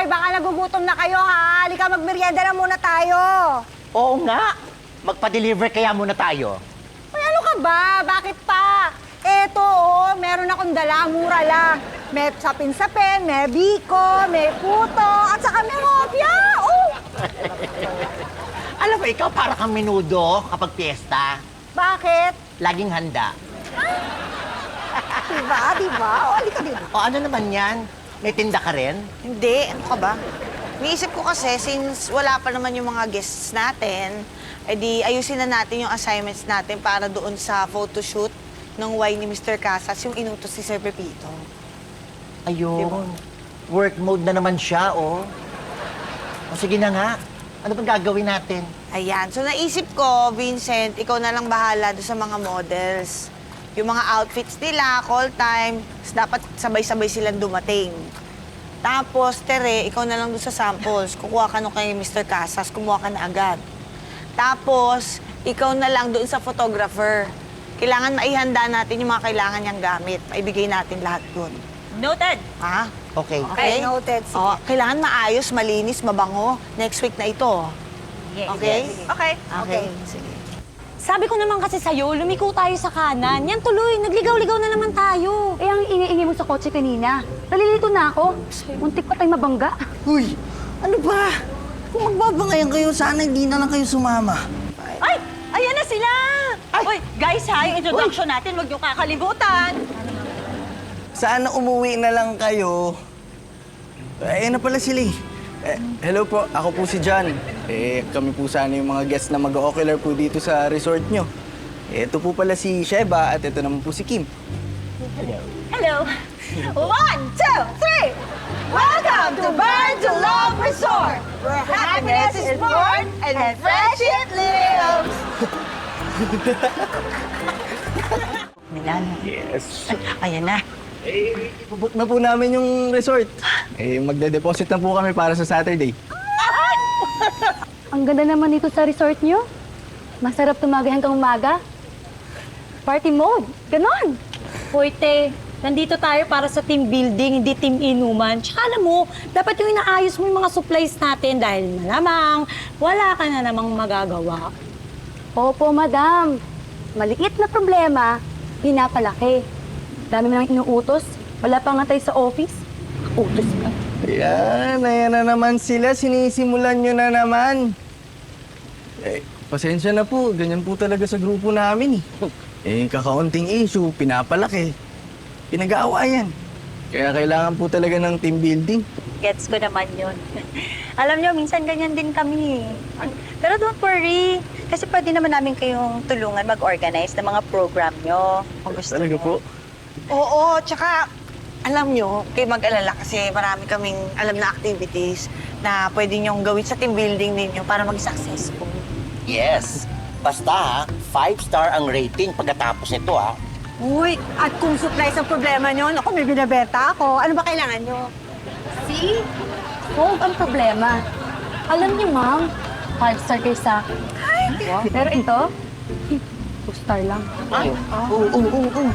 Hoy, baka nagugutom na kayo, ha? Halika, magmerienda na muna tayo. Oo nga. Magpa-deliver kaya muna tayo. Ay, ano ka ba? Bakit pa? Eto, meron akong dala, mura lang. May sapin-sapin, may biko, may puto, at saka may hopya. Alam mo, ikaw para kang menudo kapag piyesta. Bakit? Laging handa. Diba? O, halika dito. O ano naman yan? May tinda ka rin? Hindi, ano ka ba? Niisip ko kasi, since wala pa naman yung mga guests natin, edi ayusin na natin yung assignments natin para doon sa photoshoot ng wine ni Mr. Casas, yung inutos si Sir Pepito. Ayun. Diba? Work mode na naman siya, oh. O sige na nga. Ano bang gagawin natin? Ayan. So naisip ko, Vincent, ikaw na lang bahala doon sa mga models. Yung mga outfits nila, call time, dapat sabay-sabay silang dumating. Tapos, Tere, ikaw na lang doon sa samples. Kukuha ka nung kay Mr. Casas, kumuha ka na agad. Tapos, ikaw na lang doon sa photographer. Kailangan maihanda natin yung mga kailangan niyang gamit. Maibigay natin lahat doon. Noted. Ha? Okay. Okay, noted. Sige. Oh, kailangan maayos, malinis, mabango. Next week na ito. Yes. Okay? Okay. Okay. Sige. Sabi ko naman kasi sa'yo, lumiko tayo sa kanan. Yan tuloy, nagligaw-ligaw na naman tayo. Eh, ang ingay-ingay mo sa kotse kanina. Nalilito na ako. Muntik pa tayo mabangga. Uy, ano ba? Kung magbabangayan kayo, sana hindi na lang kayo sumama. Ay! Ayan na sila! Uy, guys ha, yung introduction natin, huwag niyo kakalimutan. Sana umuwi na lang kayo. Ayan na pala sila eh. Hello po, ako po si John. Kami po sana yung mga guests na mag-ocular po dito sa resort nyo. Ito po pala si Sheba at ito naman po si Kim. Hello. 1, 2, 3! Welcome to Burn to Love Resort, where happiness is born and friendship lives! Milan. Yes. Ayan na. Ibubook na po namin yung resort. Magde-deposit na po kami para sa Saturday. Ang ganda naman dito sa resort nyo. Masarap tumagay hanggang umaga. Party mode. Ganon. Hoy, te, nandito tayo para sa team building, hindi team inuman. Tsaka alam mo, dapat yung inaayos mo yung mga supplies natin dahil malamang wala ka na namang magagawa. Opo, madam. Maliit na problema, pinapalaki. Dami mo nang inuutos. Wala pa nga tayo sa office. Utos pa. Ayan na naman sila. Sinisimulan nyo na naman. Pasensya na po. Ganyan po talaga sa grupo namin kakaunting issue, pinapalaki. Pinag-aawayan. Kaya kailangan po talaga ng team building. Gets ko naman yun. Alam nyo, minsan ganyan din kami. Pero don't worry, kasi pwede naman namin kayong tulungan mag-organize ng mga program nyo. Kung gusto Talaga nyo. po. Oo, tsaka alam nyo, kayo mag-alala kasi marami kaming alam na activities na pwede nyong gawin sa team building ninyo para mag-successful. Yes. Basta ha, 5-star ang rating pagkatapos nito ha. Uy, at kung supplies ang problema nyo, naku, may binibenta ako. Ano ba kailangan nyo? See? Solve ang problema. Alam niyo, ma'am, 5-star kayo sa akin. Pero ito, 2-star lang. Ay, oo.